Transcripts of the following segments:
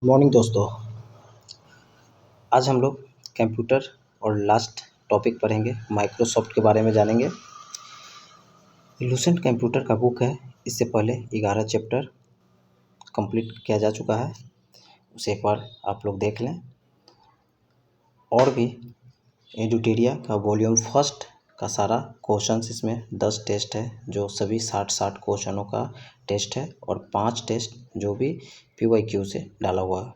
Morning दोस्तों। आज हम लोग कंप्यूटर और लास्ट टॉपिक पढ़ेंगे, माइक्रोसॉफ्ट के बारे में जानेंगे। लूसेंट कंप्यूटर का बुक है। इससे पहले 11 चैप्टर कंप्लीट किया जा चुका है, उसे एक बार आप लोग देख लें। और भी एडुटेरिया का वॉल्यूम फर्स्ट का सारा क्वेश्चंस, इसमें 10 टेस्ट है जो सभी 60 क्वेश्चनों का टेस्ट है, और 5 टेस्ट जो भी PYQ से डाला हुआ है।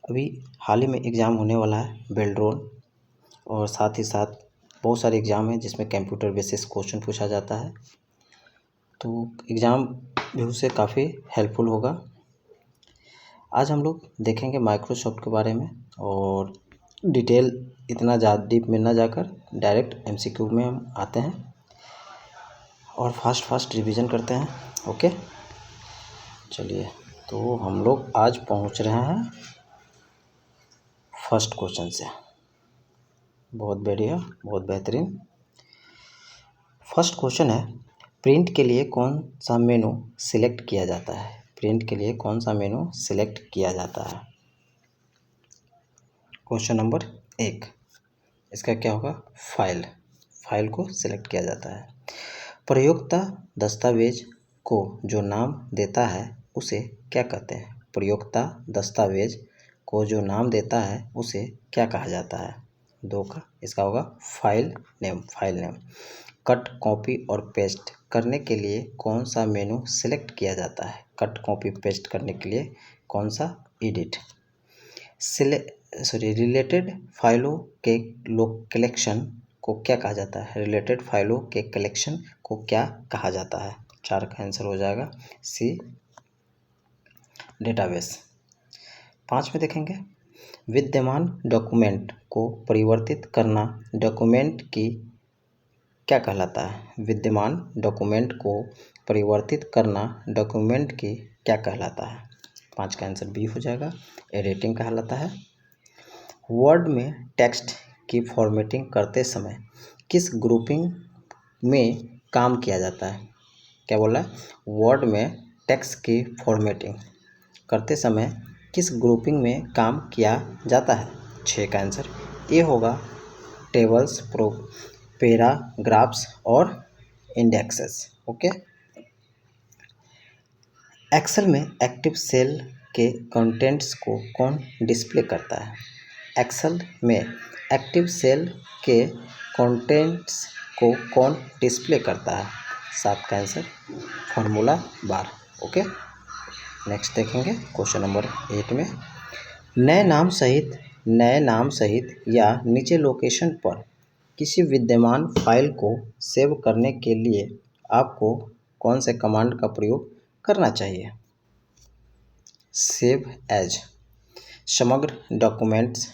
अभी हाल ही में एग्ज़ाम होने वाला है बेल्ड्रोन, और साथ ही साथ बहुत सारे एग्ज़ाम हैं जिसमें कंप्यूटर बेसिस क्वेश्चन पूछा जाता है, तो एग्ज़ाम भी उससे काफ़ी हेल्पफुल होगा। आज हम लोग देखेंगे माइक्रोसॉफ्ट के बारे में, और डिटेल इतना ज़्यादा डीप में ना जाकर डायरेक्ट MCQ में हम आते हैं और फास्ट रिवीजन करते हैं। ओके, चलिए, तो हम लोग आज पहुंच रहे हैं फर्स्ट क्वेश्चन से। बहुत बढ़िया, बहुत बेहतरीन। फर्स्ट क्वेश्चन है, प्रिंट के लिए कौन सा मेनू सिलेक्ट किया जाता है? प्रिंट के लिए कौन सा मेनू सिलेक्ट किया जाता है? क्वेश्चन नंबर 1, इसका क्या होगा? फाइल को सिलेक्ट किया जाता है। प्रयोक्ता दस्तावेज को जो नाम देता है उसे क्या कहते हैं? प्रयोक्ता दस्तावेज को जो नाम देता है उसे क्या कहा जाता है? 2 का इसका होगा फाइल नेम। कट, कॉपी और पेस्ट करने के लिए कौन सा मेनू सिलेक्ट किया जाता है? कट, कॉपी, पेस्ट करने के लिए कौन सा? एडिट। रिलेटेड फाइलों के कलेक्शन को क्या कहा जाता है? रिलेटेड फाइलों के कलेक्शन को क्या कहा जाता है? 4 का आंसर हो जाएगा सी, डेटाबेस। 5 में देखेंगे, विद्यमान डॉक्यूमेंट को परिवर्तित करना डॉक्यूमेंट की क्या कहलाता है? विद्यमान डॉक्यूमेंट को परिवर्तित करना डॉक्यूमेंट की क्या कहलाता है? 5 का आंसर बी हो जाएगा, एडिटिंग कहलाता है। वर्ड में टेक्स्ट की फॉर्मेटिंग करते समय किस ग्रुपिंग में काम किया जाता है? क्या बोला? वर्ड में टेक्स्ट की फॉर्मेटिंग करते समय किस ग्रुपिंग में काम किया जाता है? 6 का आंसर ए होगा, टेबल्स, पैराग्राफ्स और इंडेक्सेस। ओके। एक्सेल में एक्टिव सेल के कंटेंट्स को कौन डिस्प्ले करता है? एक्सेल में एक्टिव सेल के कंटेंट्स को कौन डिस्प्ले करता है? 7 का आंसर फार्मूला बार। ओके, नेक्स्ट देखेंगे क्वेश्चन नंबर 8 में, नए नाम सहित या नीचे लोकेशन पर किसी विद्यमान फाइल को सेव करने के लिए आपको कौन से कमांड का प्रयोग करना चाहिए? Save as. समग्र डॉक्यूमेंट्स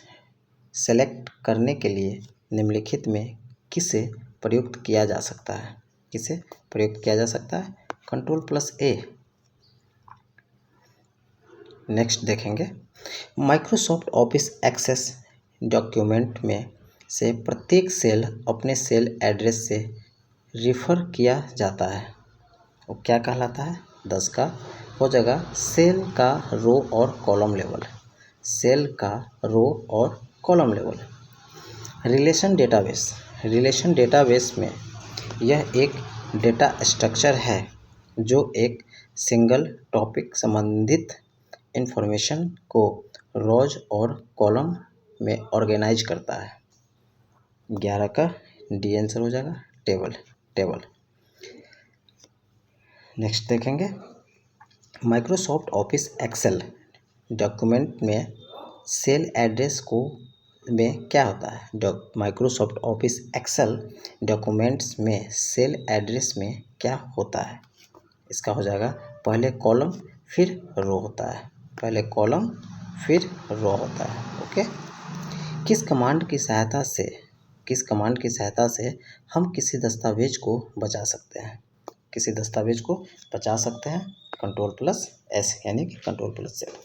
सेलेक्ट करने के लिए निम्नलिखित में किसे प्रयुक्त किया जा सकता है? किसे प्रयुक्त किया जा सकता है? Ctrl+A। नेक्स्ट देखेंगे, माइक्रोसॉफ्ट ऑफिस एक्सेस डॉक्यूमेंट में से प्रत्येक सेल अपने सेल एड्रेस से रिफ़र किया जाता है, वो क्या कहलाता है? 10 का हो जाएगा सेल का रो और कॉलम लेवल। सेल का रो और कॉलम लेवल। रिलेशन डेटाबेस में यह एक डेटा स्ट्रक्चर है जो एक सिंगल टॉपिक संबंधित इंफॉर्मेशन को रोज और कॉलम में ऑर्गेनाइज करता है। 11 का डी आंसर हो जाएगा, टेबल। नेक्स्ट देखेंगे, माइक्रोसॉफ्ट ऑफिस एक्सेल डॉक्यूमेंट में सेल एड्रेस को में क्या होता है? माइक्रोसॉफ्ट ऑफिस एक्सेल डॉक्यूमेंट्स में सेल एड्रेस में क्या होता है? इसका हो जाएगा पहले कॉलम फिर रो होता है, पहले कॉलम फिर रो होता है। ओके। किस कमांड की सहायता से हम किसी दस्तावेज को बचा सकते हैं? किसी दस्तावेज को बचा सकते हैं? Ctrl+S यानी कि Ctrl+7।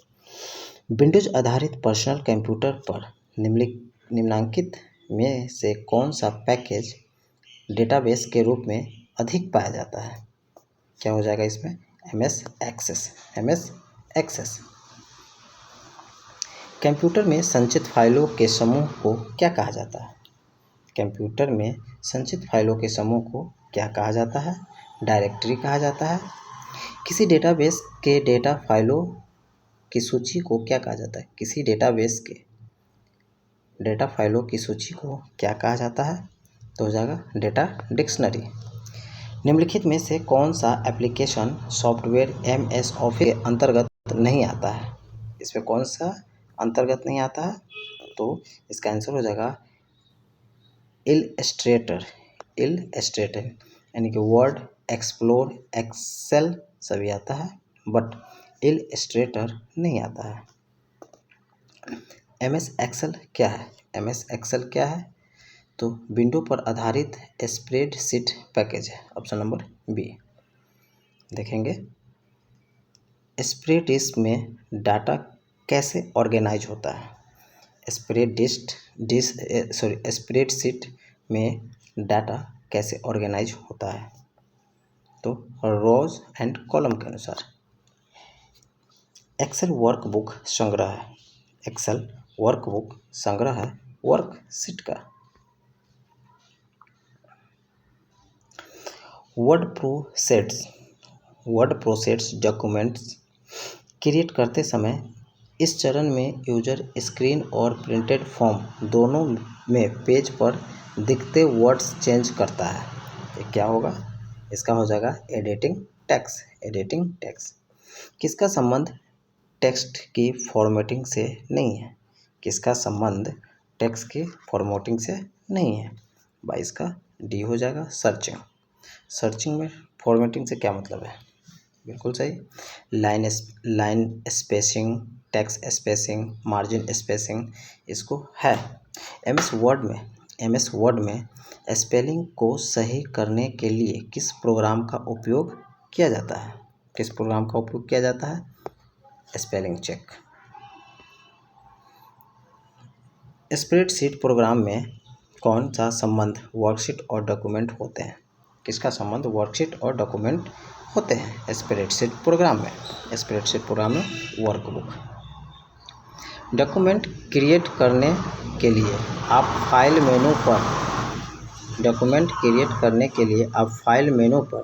विंडोज आधारित पर्सनल कंप्यूटर पर निम्नलिखित में से कौन सा पैकेज डेटाबेस के रूप में अधिक पाया जाता है? क्या हो जाएगा इसमें? MS access. कंप्यूटर में संचित फाइलों के समूह को क्या कहा जाता है? कंप्यूटर में संचित फाइलों के समूह को क्या कहा जाता है? डायरेक्टरी कहा जाता है। किसी डेटाबेस के डेटा फाइलों की सूची को क्या कहा जाता है? किसी डेटाबेस के डेटा फाइलों की सूची को क्या कहा जाता है? तो हो जाएगा डेटा डिक्शनरी। निम्नलिखित में से कौन सा एप्लीकेशन सॉफ्टवेयर MS ऑफिस के अंतर्गत नहीं आता है? इसमें कौन सा अंतर्गत नहीं आता है? तो इसका आंसर हो जाएगा इलस्ट्रेटर। यानी कि वर्ड, एक्सप्लोर, एक्सेल सभी आता है, बट इलस्ट्रेटर नहीं आता है। MS एक्सेल क्या है? MS एक्सेल क्या है? तो विंडो पर आधारित स्प्रेडशीट पैकेज है। Option number B. देखेंगे स्प्रेडशीट में डाटा कैसे ऑर्गेनाइज होता है? स्प्रेडशीट में डाटा कैसे ऑर्गेनाइज होता है? तो रोज एंड कॉलम के अनुसार। एक्सेल वर्कबुक संग्रह है। एक्सेल वर्कबुक संग्रह है वर्कशीट का। वर्ड प्रोसेस डॉक्यूमेंट्स क्रिएट करते समय इस चरण में यूजर स्क्रीन और प्रिंटेड फॉर्म दोनों में पेज पर दिखते वर्ड्स चेंज करता है। ये क्या होगा? इसका हो जाएगा एडिटिंग टेक्स्ट। किसका संबंध टेक्स्ट की फॉर्मेटिंग से नहीं है? किसका संबंध टेक्स्ट की फॉर्मेटिंग से नहीं है? 22 का डी हो जाएगा सर्चिंग में फॉर्मेटिंग से क्या मतलब है? बिल्कुल सही। Line spacing, text spacing, margin spacing इसको है। MS वर्ड में स्पेलिंग को सही करने के लिए किस प्रोग्राम का उपयोग किया जाता है? किस प्रोग्राम का उपयोग किया जाता है? Spelling check. स्प्रेडशीट प्रोग्राम में कौन सा संबंध वर्कशीट और डॉक्यूमेंट होते हैं? किसका संबंध वर्कशीट और डॉक्यूमेंट होते हैं? स्प्रेडशीट प्रोग्राम में वर्कबुक। डॉक्यूमेंट क्रिएट करने के लिए आप फाइल मेनू पर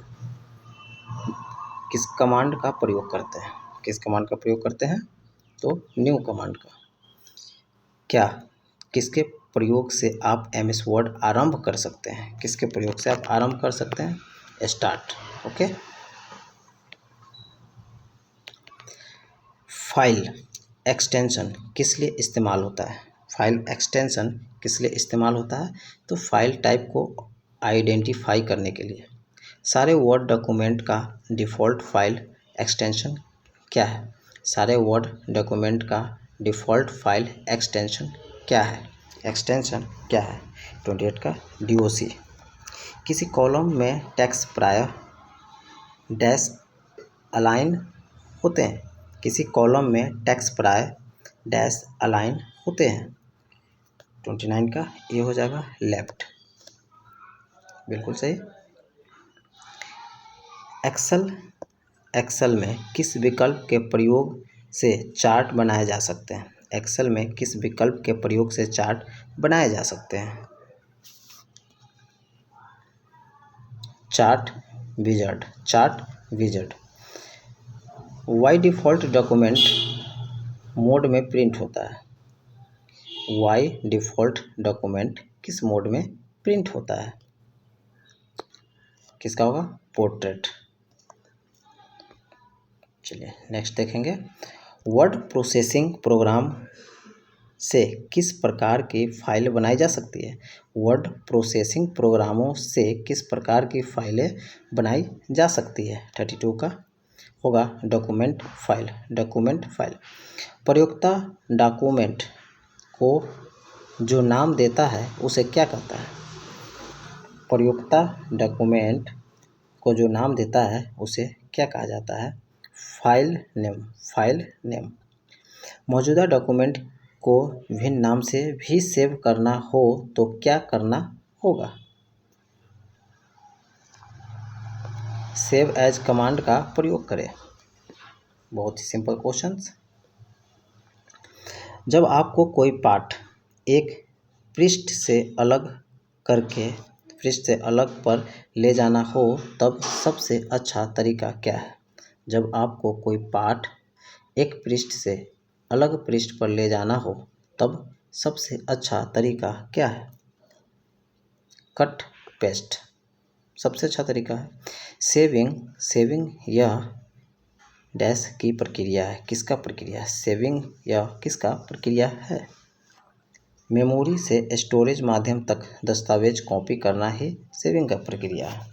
किस कमांड का प्रयोग करते हैं? किस कमांड का प्रयोग करते हैं? तो न्यू कमांड का। क्या किसके प्रयोग से आप MS वर्ड आरंभ कर सकते हैं? किसके प्रयोग से आप आरंभ कर सकते हैं? स्टार्ट। ओके। फाइल एक्सटेंशन किस लिए इस्तेमाल होता है? फाइल एक्सटेंशन किस लिए इस्तेमाल होता है? तो फाइल टाइप को आइडेंटिफाई करने के लिए। सारे वर्ड डॉक्यूमेंट का डिफ़ॉल्ट फाइल एक्सटेंशन क्या है? सारे वर्ड डॉक्यूमेंट का डिफ़ॉल्ट फाइल एक्सटेंशन क्या है? 28 का DOC। किसी कॉलम में टेक्स्ट प्रायः डैश अलाइन होते हैं। किसी कॉलम में टेक्स्ट प्रायः डैश अलाइन होते हैं। 29 का ये हो जाएगा लेफ्ट। बिल्कुल सही। एक्सेल में किस विकल्प के प्रयोग से चार्ट बनाए जा सकते हैं? एक्सेल में किस विकल्प के प्रयोग से चार्ट बनाए जा सकते हैं? Chart wizard. By default document mode में प्रिंट होता है? वाई डिफ़ॉल्ट डॉक्यूमेंट किस मोड में प्रिंट होता है? किसका होगा? पोर्ट्रेट। चलिए नेक्स्ट देखेंगे। वर्ड प्रोसेसिंग प्रोग्राम से किस प्रकार की फाइल बनाई जा सकती है? वर्ड प्रोसेसिंग प्रोग्रामों से किस प्रकार की फाइलें बनाई जा सकती है? 32 का होगा डॉक्यूमेंट फाइल। प्रयोक्ता डॉक्यूमेंट को जो नाम देता है उसे क्या कहता है? प्रयोक्ता डॉक्यूमेंट को जो नाम देता है उसे क्या कहा जाता है? File name. मौजूदा डॉक्यूमेंट को भिन्न नाम से भी सेव करना हो तो क्या करना होगा? सेव एज कमांड का प्रयोग करें। बहुत ही सिंपल क्वेश्चंस। जब आपको कोई पाठ एक पृष्ठ से अलग पर ले जाना हो तब सबसे अच्छा तरीका क्या है? जब आपको कोई पाठ एक पृष्ठ से अलग पृष्ठ पर ले जाना हो तब सबसे अच्छा तरीका क्या है? कट पेस्ट सबसे अच्छा तरीका है। सेविंग यह डैश की प्रक्रिया है। किसका प्रक्रिया है? सेविंग यह किसका प्रक्रिया है? मेमोरी से स्टोरेज माध्यम तक दस्तावेज कॉपी करना ही सेविंग का प्रक्रिया है।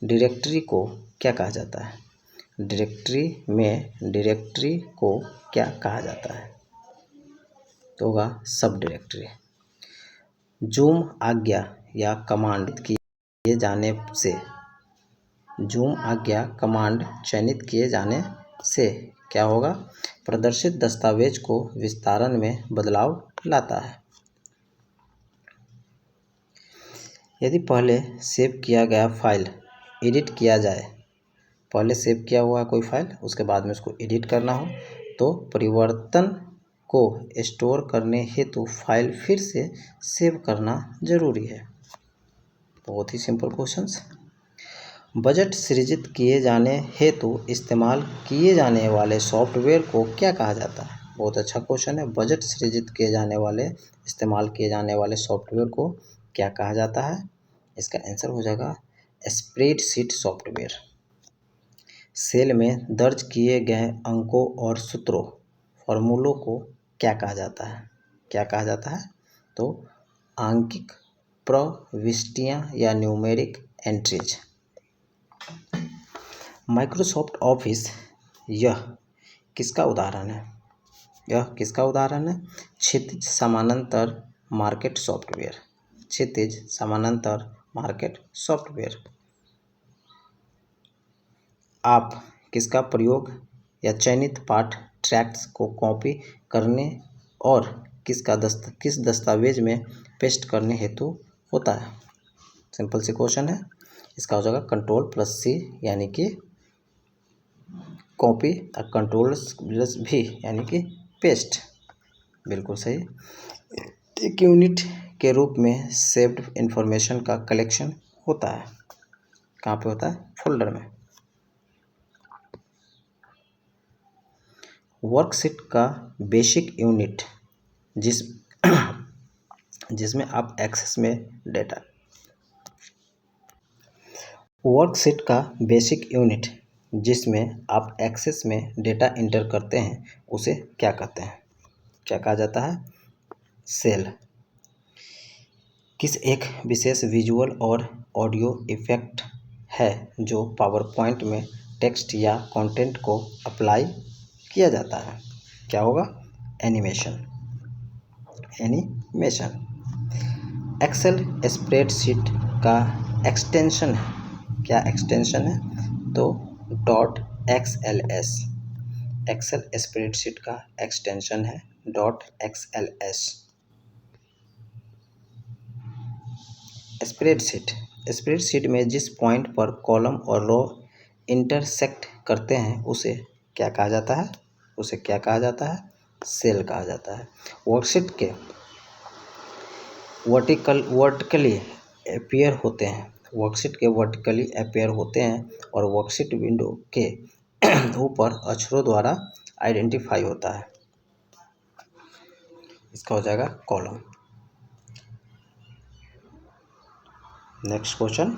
डायरेक्टरी को क्या कहा जाता है? डायरेक्टरी को क्या कहा जाता है? तो होगा सब डायरेक्टरी। जूम आज्ञा या कमांड चयनित किए जाने से क्या होगा? प्रदर्शित दस्तावेज को विस्तारण में बदलाव लाता है। यदि पहले सेव किया गया फाइल एडिट किया जाए, पहले सेव किया हुआ कोई फाइल उसके बाद में उसको एडिट करना हो तो परिवर्तन को स्टोर करने हेतु फाइल फिर से सेव करना जरूरी है। बहुत ही सिंपल क्वेश्चंस। बजट सृजित किए जाने हेतु इस्तेमाल किए जाने वाले सॉफ्टवेयर को क्या कहा जाता है? बहुत अच्छा क्वेश्चन है। बजट सृजित इस्तेमाल किए जाने वाले सॉफ्टवेयर को क्या कहा जाता है? इसका आंसर हो जाएगा स्प्रेडशीट सॉफ्टवेयर। सेल में दर्ज किए गए अंकों और सूत्रों फॉर्मूलों को क्या कहा जाता है? तो आंकिक प्रविष्टियां या न्यूमेरिक एंट्रीज। माइक्रोसॉफ्ट ऑफिस यह किसका उदाहरण है? क्षैतिज समानांतर मार्केट सॉफ्टवेयर। आप किसका प्रयोग या चयनित पाठ ट्रैक्स को कॉपी करने और किस दस्तावेज में पेस्ट करने हेतु होता है? सिंपल सी क्वेश्चन है। इसका हो जाएगा Ctrl+C यानी कि कॉपी और Ctrl+V यानी कि पेस्ट। बिल्कुल सही। एक यूनिट के रूप में सेव्ड इंफॉर्मेशन का कलेक्शन होता है। कहाँ पे होता है? फोल्डर में। वर्कशीट का बेसिक यूनिट जिसमें आप एक्सेस में डेटा वर्कशीट का बेसिक यूनिट जिसमें आप एक्सेस में डेटा इंटर करते हैं उसे क्या कहते हैं? क्या कहा जाता है? सेल। किस एक विशेष विजुअल और ऑडियो इफेक्ट है जो पावर पॉइंट में टेक्स्ट या कंटेंट को अप्लाई किया जाता है? क्या होगा? एनिमेशन। एक्सेल स्प्रेडशीट का एक्सटेंशन है। क्या एक्सटेंशन है? तो .xls। एक्सेल स्प्रेडशीट का एक्सटेंशन है .xls। स्प्रेडशीट में जिस पॉइंट पर कॉलम और रो इंटरसेक्ट करते हैं उसे क्या कहा जाता है? सेल कहा जाता है। वर्कशीट के वर्टिकली अपीयर होते हैं और वर्कशीट विंडो के ऊपर अक्षरों द्वारा आइडेंटिफाई होता है। इसका हो जाएगा कॉलम। Next question.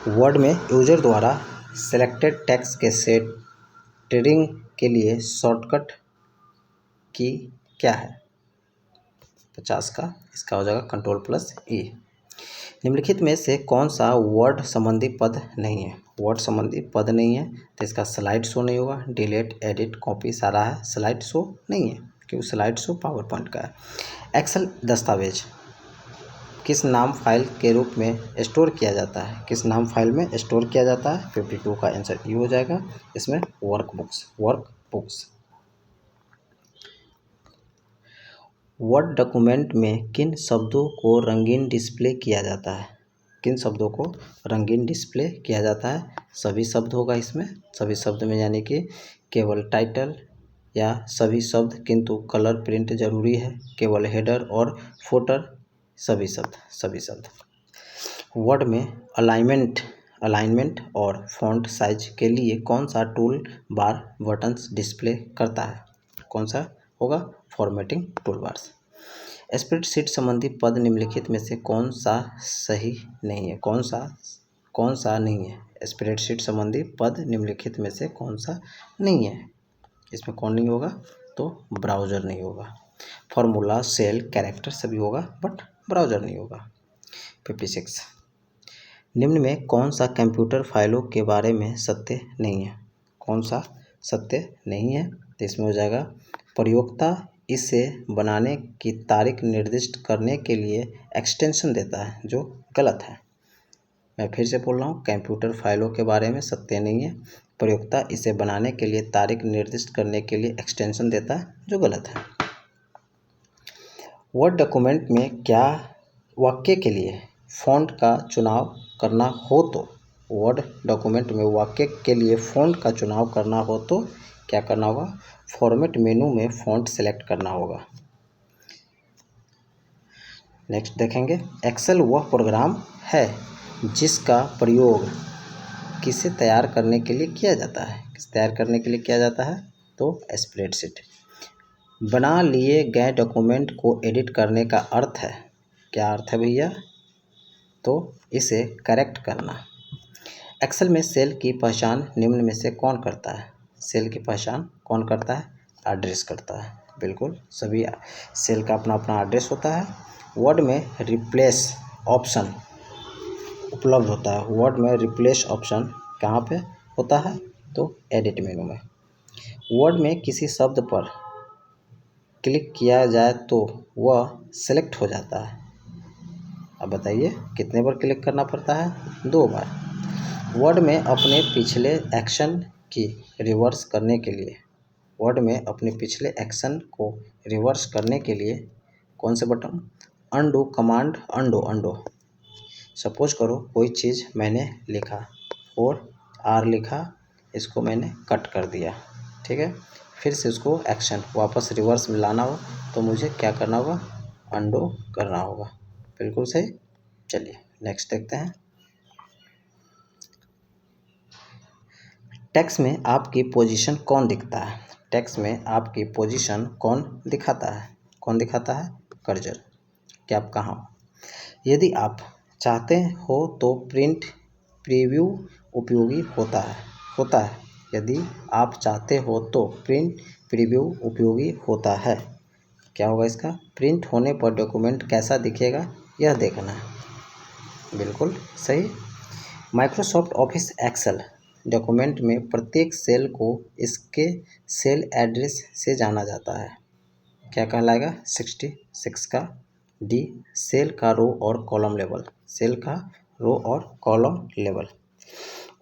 वर्ड में यूजर द्वारा सेलेक्टेड टेक्स्ट के सेटिंग के लिए शॉर्टकट की क्या है? 50 का। इसका हो जाएगा Ctrl+E। निम्नलिखित में से कौन सा वर्ड संबंधी पद नहीं है? तो इसका स्लाइड शो नहीं होगा। डिलीट, एडिट, कॉपी सारा है। स्लाइड शो नहीं है क्योंकि स्लाइड शो पावर पॉइंट का है। एक्सेल दस्तावेज किस नाम फाइल के रूप में स्टोर किया जाता है? 52 का आंसर ये हो जाएगा। इसमें वर्कबुक्स। वर्ड डॉक्यूमेंट में किन शब्दों को रंगीन डिस्प्ले किया जाता है? किन शब्दों को रंगीन डिस्प्ले किया जाता है? सभी शब्द होगा इसमें, सभी शब्द में यानी कि केवल टाइटल या सभी शब्द किंतु कलर प्रिंट जरूरी है, केवल हेडर और फुटर, सभी शब्द। वर्ड में अलाइनमेंट और फॉन्ट साइज के लिए कौन सा टूल बार बटन्स डिस्प्ले करता है? कौन सा होगा? Formatting tool bars. स्प्रेडशीट संबंधी पद निम्नलिखित में से कौन सा सही नहीं है? कौन सा नहीं है? स्प्रेडशीट संबंधी पद निम्नलिखित में से कौन सा नहीं है? इसमें कौन नहीं होगा? तो ब्राउज़र नहीं होगा। फॉर्मूला, सेल, कैरेक्टर सभी होगा बट ब्राउज़र नहीं होगा। 56 निम्न में कौन सा कंप्यूटर फाइलों के बारे में सत्य नहीं है? कौन सा सत्य नहीं है? तो इसमें हो जाएगा प्रयोक्ता इसे बनाने की तारीख निर्दिष्ट करने के लिए एक्सटेंशन देता है, जो गलत है। मैं फिर से बोल रहा हूँ, कंप्यूटर फाइलों के बारे में सत्य नहीं है। प्रयोक्ता इसे बनाने के लिए तारीख निर्दिष्ट करने के लिए एक्सटेंशन देता है, जो गलत है। वर्ड डॉक्यूमेंट में क्या वाक्य के लिए फ़ॉन्ट का चुनाव करना हो तो वर्ड डॉक्यूमेंट में वाक्य के लिए फ़ॉन्ट का चुनाव करना हो तो क्या करना होगा? फॉर्मेट मेनू में फ़ॉन्ट सेलेक्ट करना होगा। नेक्स्ट देखेंगे, एक्सेल वह प्रोग्राम है जिसका प्रयोग किसे तैयार करने के लिए किया जाता है? किस तैयार करने के लिए किया जाता है? तो स्प्रेडशीट। बना लिए गए डॉक्यूमेंट को एडिट करने का अर्थ है, क्या अर्थ है भैया? तो इसे करेक्ट करना। एक्सेल में सेल की पहचान निम्न में से कौन करता है? सेल की पहचान कौन करता है? एड्रेस करता है। बिल्कुल सभी सेल का अपना अपना एड्रेस होता है। वर्ड में रिप्लेस ऑप्शन उपलब्ध होता है। वर्ड में रिप्लेस ऑप्शन कहाँ पे होता है? तो एडिट मेनू में। वर्ड में किसी शब्द पर क्लिक किया जाए तो वह सेलेक्ट हो जाता है। अब बताइए कितने बार क्लिक करना पड़ता है? 2 बार। वर्ड में अपने पिछले एक्शन की रिवर्स करने के लिए वर्ड में अपने पिछले एक्शन को रिवर्स करने के लिए कौन से button? Undo command, undo. Suppose करो कोई चीज़ मैंने लिखा और आर लिखा, इसको मैंने कट कर दिया, ठीक है। फिर से उसको एक्शन वापस रिवर्स में लाना हो तो मुझे क्या करना होगा? अनडू करना होगा। बिल्कुल सही। चलिए नेक्स्ट देखते हैं। टेक्स्ट में आपकी पोजीशन कौन दिखता है? टेक्स्ट में आपकी पोजीशन कौन दिखाता है? कौन दिखाता है? कर्सर, कि आप कहाँ हो। यदि आप चाहते हो तो प्रिंट प्रीव्यू उपयोगी होता है। यदि आप चाहते हो तो प्रिंट प्रीव्यू उपयोगी होता है। क्या होगा इसका? प्रिंट होने पर डॉक्यूमेंट कैसा दिखेगा यह देखना है। बिल्कुल सही। माइक्रोसॉफ्ट ऑफिस एक्सेल डॉक्यूमेंट में प्रत्येक सेल को इसके सेल एड्रेस से जाना जाता है। क्या कहलाएगा? 66 का डी, सेल का रो और कॉलम लेवल। सेल का रो और कॉलम लेवल।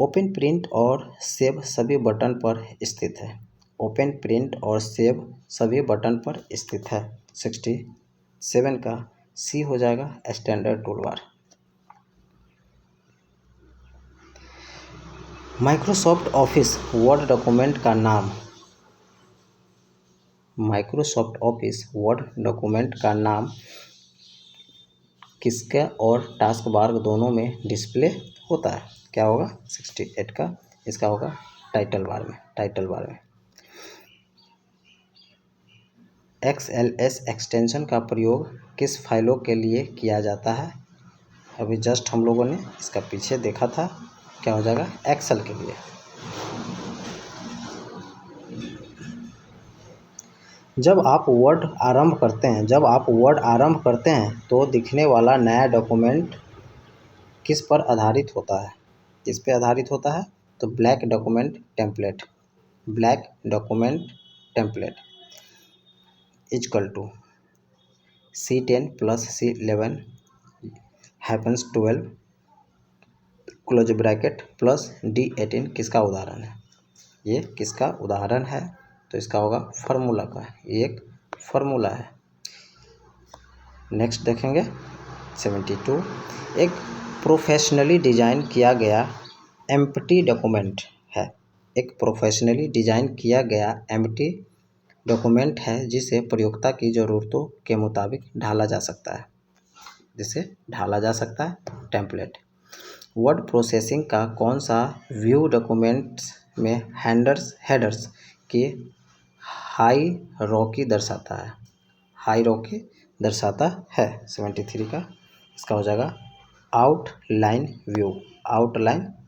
ओपन, प्रिंट और सेव सभी बटन पर स्थित है। ओपन, प्रिंट और सेव सभी बटन पर स्थित है। 67 का सी हो जाएगा standard toolbar. Microsoft office word document का नाम माइक्रोसॉफ्ट ऑफिस वर्ड डॉक्यूमेंट का नाम किसका और टास्क बार दोनों में डिस्प्ले होता है? क्या होगा? 68 का इसका होगा टाइटल बार में। XLS एक्सटेंशन का प्रयोग किस फाइलों के लिए किया जाता है? अभी जस्ट हम लोगों ने इसका पीछे देखा था। क्या हो जाएगा? एक्सेल के लिए। जब आप वर्ड आरंभ करते हैं तो दिखने वाला नया डॉक्यूमेंट किस पर आधारित होता है? किस पे आधारित होता है? तो blank document template equal to C10 + C11 -12 close bracket plus D18 किसका उदाहरण है? ये किसका उदाहरण है? तो इसका होगा फार्मूला का, ये एक फार्मूला है। नेक्स्ट देखेंगे 72। एक प्रोफेशनली डिज़ाइन किया गया एम्प्टी डॉक्यूमेंट है। एक प्रोफेशनली डिज़ाइन किया गया एम्प्टी डॉक्यूमेंट है जिसे प्रयोक्ता की ज़रूरतों के मुताबिक ढाला जा सकता है। टेम्पलेट। वर्ड प्रोसेसिंग का कौन सा व्यू डॉक्यूमेंट्स में हेडर्स की हायरार्की दर्शाता है। 73 का इसका हो जाएगा आउटलाइन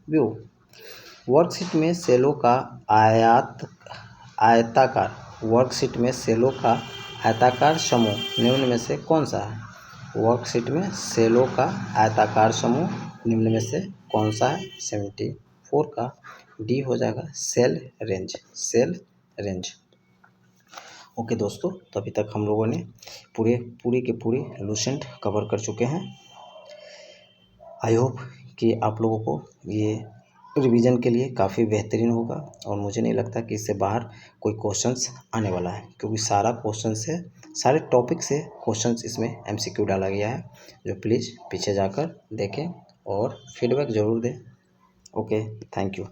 व्यू। वर्कशीट में सेलों का आयताकार समूह निम्न में से कौन सा है? वर्कशीट में सेलों का आयताकार समूह निम्न में से कौन सा है? 74 का डी हो जाएगा सेल रेंज। ओके दोस्तों, तो अभी तक हम लोगों ने पूरे के पूरे लूसेंट कवर कर चुके हैं। आई होप कि आप लोगों को ये रिवीजन के लिए काफ़ी बेहतरीन होगा और मुझे नहीं लगता कि इससे बाहर कोई क्वेश्चंस आने वाला है, क्योंकि सारे टॉपिक से क्वेश्चंस इसमें एमसीक्यू डाला गया है, जो प्लीज़ पीछे जाकर देखें और फीडबैक ज़रूर दें। Okay, thank you.